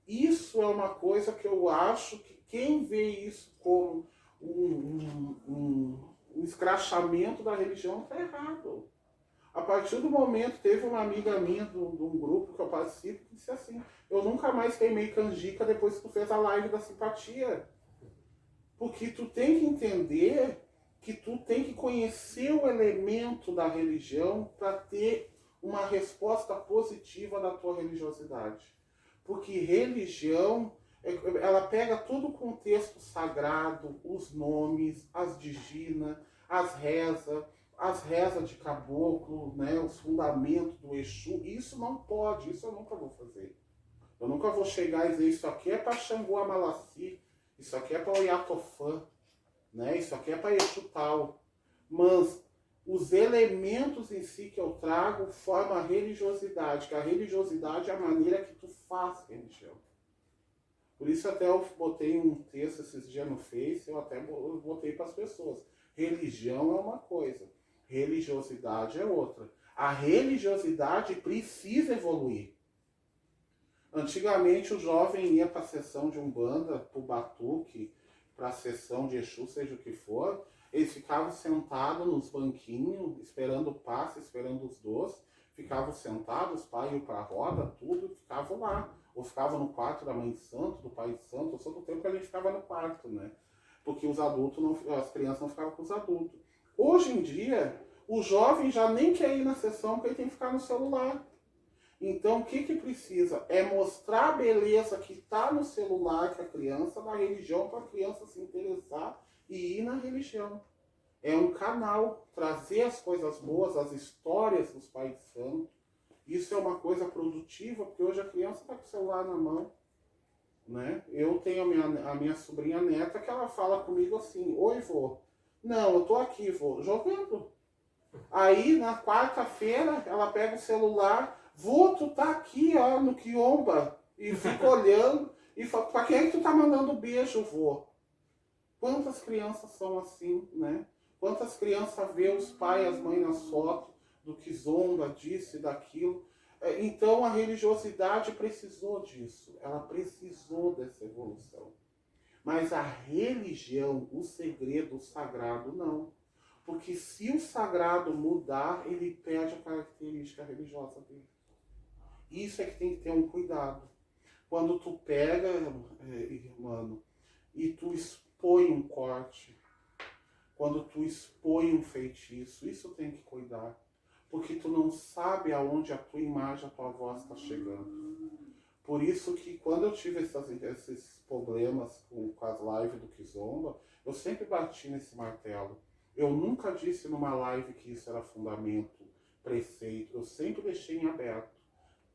Isso é uma coisa que eu acho que quem vê isso como um escrachamento da religião está errado. A partir do momento, teve uma amiga minha de um grupo que eu participo que disse assim: eu nunca mais queimei canjica depois que tu fez a live da simpatia. Porque tu tem que entender que tu tem que conhecer o elemento da religião para ter uma resposta positiva da tua religiosidade. Porque religião, ela pega todo o contexto sagrado, os nomes, as diginas, as rezas de caboclo, né, os fundamentos do Exu. Isso não pode, isso eu nunca vou fazer. Eu nunca vou chegar e dizer isso aqui é para Xangô Amalaci, isso aqui é para Oiatofã, né? Isso aqui é para Exu tal. Mas os elementos em si que eu trago formam a religiosidade, que a religiosidade é a maneira que tu faz religião. Por isso até eu botei um texto esses dias no Face, eu até botei para as pessoas. Religião é uma coisa, religiosidade é outra. A religiosidade precisa evoluir. Antigamente o jovem ia para a sessão de Umbanda, para o Batuque, para a sessão de Exu, seja o que for, eles ficavam sentados nos banquinhos, esperando o passe, esperando os doces, ficavam sentados, os pais iam para a roda, tudo, ficavam lá. Ou ficavam no quarto da mãe de santo, do pai de santo, ou só do tempo que a gente ficava no quarto, né? Porque os adultos, as crianças não ficavam com os adultos. Hoje em dia, o jovem já nem quer ir na sessão porque ele tem que ficar no celular. Então, o que precisa? É mostrar a beleza que está no celular que a criança, na religião, para a criança se interessar e ir na religião. É um canal, trazer as coisas boas, as histórias dos pais santos. Isso é uma coisa produtiva, porque hoje a criança está com o celular na mão. Né? Eu tenho a minha sobrinha neta que ela fala comigo assim: oi, vô. Não, eu tô aqui, vô, jogando. Aí, na quarta-feira, ela pega o celular: vô, tu tá aqui, ó, no quiomba. E fica olhando e fala: pra quem é que tu tá mandando beijo, vô? Quantas crianças são assim, né? Quantas crianças vê os pais e as mães nas fotos do que zomba, disso e daquilo. Então a religiosidade precisou disso, ela precisou dessa evolução. Mas a religião, o segredo, o sagrado, não. Porque se o sagrado mudar, ele perde a característica religiosa dele. Isso é que tem que ter um cuidado. Quando tu pega, mano, e tu expõe um corte, quando tu expõe um feitiço, isso tem que cuidar. Porque tu não sabe aonde a tua imagem, a tua voz está chegando. Por isso que quando eu tive esses problemas com as lives do Kizomba, eu sempre bati nesse martelo. Eu nunca disse numa live que isso era fundamento, preceito. Eu sempre deixei em aberto.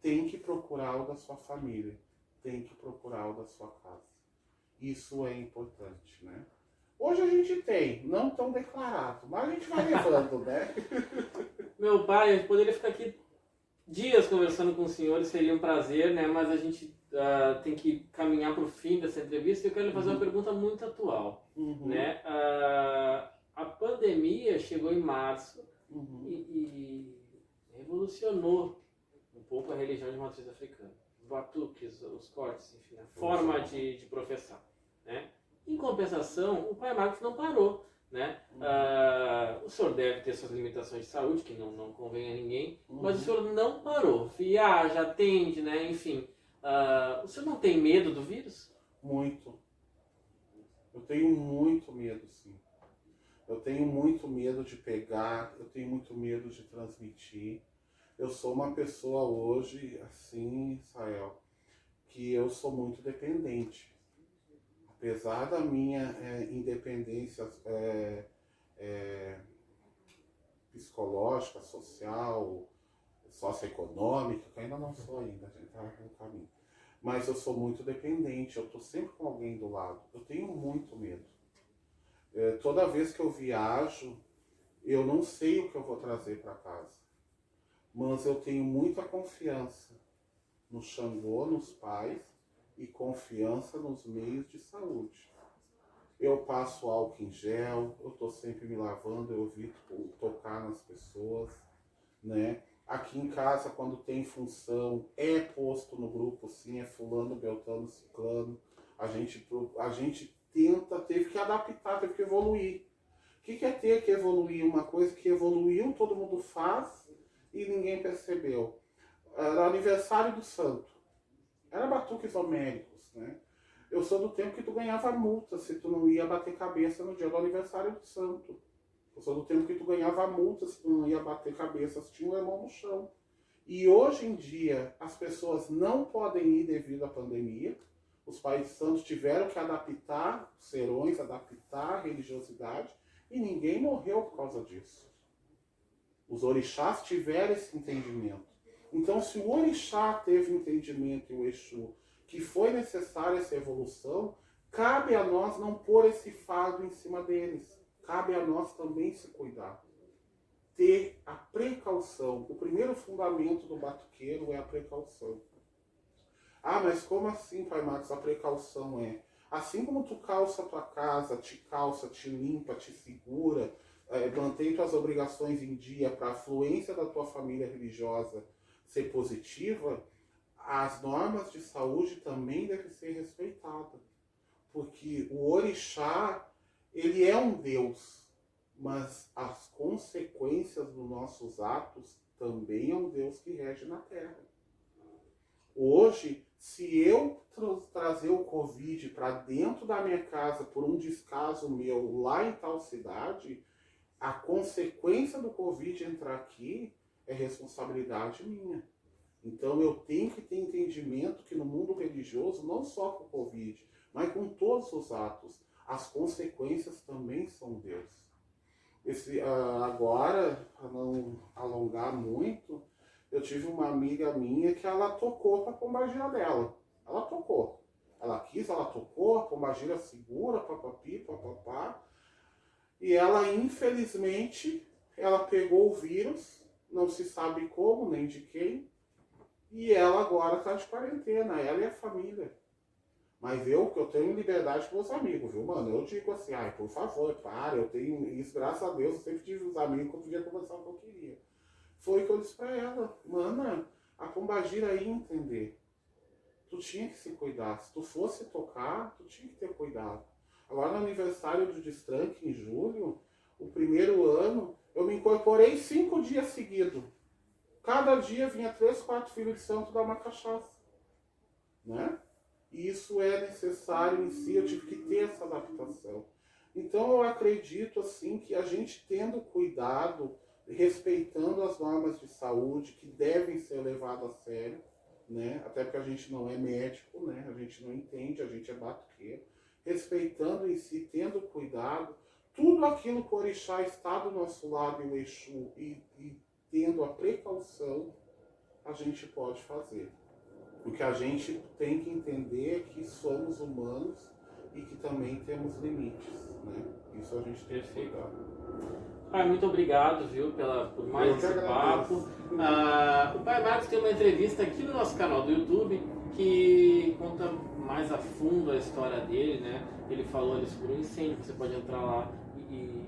Tem que procurar o da sua família. Tem que procurar o da sua casa. Isso é importante, né? Hoje a gente tem, não tão declarado, mas a gente vai levando, né? Meu pai, a gente poderia ficar aqui dias conversando com os senhores, seria um prazer, né? Mas a gente tem que caminhar para o fim dessa entrevista e eu quero lhe fazer uma pergunta muito atual. Né? A pandemia chegou em março e revolucionou um pouco a religião de matriz africana. Os batuques, os cortes, enfim, a forma de professar. Né? Em compensação, o Pai Marcos não parou. Né? O senhor deve ter suas limitações de saúde, que não convém a ninguém, mas o senhor não parou, viaja, atende, né? Enfim. O senhor não tem medo do vírus? Muito. Eu tenho muito medo, sim. Eu tenho muito medo de pegar, eu tenho muito medo de transmitir. Eu sou uma pessoa hoje, assim, Israel, que eu sou muito dependente. Apesar da minha independência psicológica, social, socioeconômica, que ainda não sou ainda, a gente está no caminho. Mas eu sou muito dependente, eu estou sempre com alguém do lado. Eu tenho muito medo. Toda vez que eu viajo, eu não sei o que eu vou trazer para casa. Mas eu tenho muita confiança no Xangô, nos pais, e confiança nos meios de saúde. Eu passo álcool em gel, eu estou sempre me lavando, eu evito tocar nas pessoas, né? Aqui em casa, quando tem função, é posto no grupo, sim, é fulano, beltrano, ciclano. A gente teve que adaptar, teve que evoluir. O que é ter que evoluir? Uma coisa que evoluiu, todo mundo faz e ninguém percebeu. Era aniversário do santo. Era batuques homéricos, né? Eu sou do tempo que tu ganhava multa se tu não ia bater cabeça no dia do aniversário do santo. Eu sou do tempo que tu ganhava multa se tu não ia bater cabeça, se tinha um irmão no chão. E hoje em dia, as pessoas não podem ir devido à pandemia. Os pais santos tiveram que adaptar os serões, adaptar a religiosidade, e ninguém morreu por causa disso. Os orixás tiveram esse entendimento. Então, se o orixá teve entendimento e o Exu, que foi necessária essa evolução, cabe a nós não pôr esse fardo em cima deles. Cabe a nós também se cuidar. Ter a precaução. O primeiro fundamento do batuqueiro é a precaução. Ah, mas como assim, Pai Marcos, a precaução é? Assim como tu calça a tua casa, te limpa, te segura, mantém tuas obrigações em dia para a fluência da tua família religiosa ser positiva, as normas de saúde também devem ser respeitadas. Porque o orixá, ele é um Deus, mas as consequências dos nossos atos também é um Deus que rege na Terra. Hoje, se eu trazer o Covid para dentro da minha casa por um descaso meu lá em tal cidade, a consequência do Covid entrar aqui é responsabilidade minha. Então eu tenho que ter entendimento que no mundo religioso, não só com o Covid, mas com todos os atos, as consequências também são Deus. Agora, para não alongar muito, eu tive uma amiga minha que ela tocou para a pombagira dela. Ela tocou. Ela quis, ela tocou, a pombagira segura, papapi, papapá. E ela, infelizmente, ela pegou o vírus, não se sabe como, nem de quem. E ela agora está de quarentena, ela e a família. Mas eu tenho liberdade com os amigos, viu, mano? Eu digo assim, ai, por favor, para, eu tenho isso, graças a Deus, eu sempre tive os amigos que eu podia conversar o que eu queria. Foi o que eu disse pra ela, mana, a pombagira ia entender. Tu tinha que se cuidar. Se tu fosse tocar, tu tinha que ter cuidado. Agora no aniversário do Destranque, em julho, o primeiro ano, eu me incorporei 5 dias seguidos. Cada dia vinha 3, 4 filhos de santo dar uma cachaça. Né? E isso é necessário em si, eu tive que ter essa adaptação. Então eu acredito assim que a gente tendo cuidado, respeitando as normas de saúde que devem ser levadas a sério, né? Até porque a gente não é médico, né? A gente não entende, a gente é batuqueiro. Respeitando em si, tendo cuidado, tudo aquilo que o orixá está do nosso lado e o Exu e tendo a precaução, a gente pode fazer. O que a gente tem que entender é que somos humanos e que também temos limites, né? Isso a gente tem que cuidar. Pai, muito obrigado, viu, por mais esse papo. O Pai Marcos tem uma entrevista aqui no nosso canal do YouTube que conta mais a fundo a história dele, né? Ele falou ali sobre um incêndio, você pode entrar lá e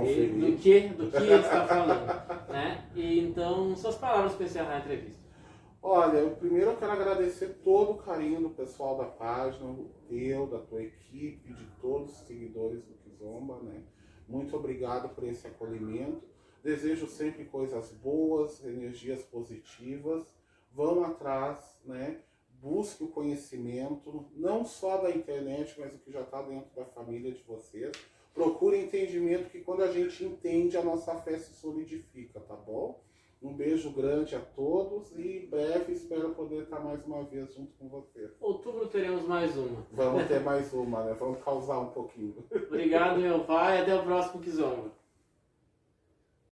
ver do que ele está falando, né? E então, suas palavras para encerrar a entrevista. Olha, primeiro eu quero agradecer todo o carinho do pessoal da página, do teu, da tua equipe, de todos os seguidores do Kizomba, né? Muito obrigado por esse acolhimento. Desejo sempre coisas boas, energias positivas. Vão atrás, né? Busque o conhecimento, não só da internet, mas o que já está dentro da família de vocês. procure entendimento, que quando a gente entende, a nossa fé se solidifica, tá bom? Um beijo grande a todos e em breve espero poder estar mais uma vez junto com você. Outubro teremos mais uma. Vamos ter mais uma, né? Vamos causar um pouquinho. Obrigado, meu pai. Até o próximo Kizomba.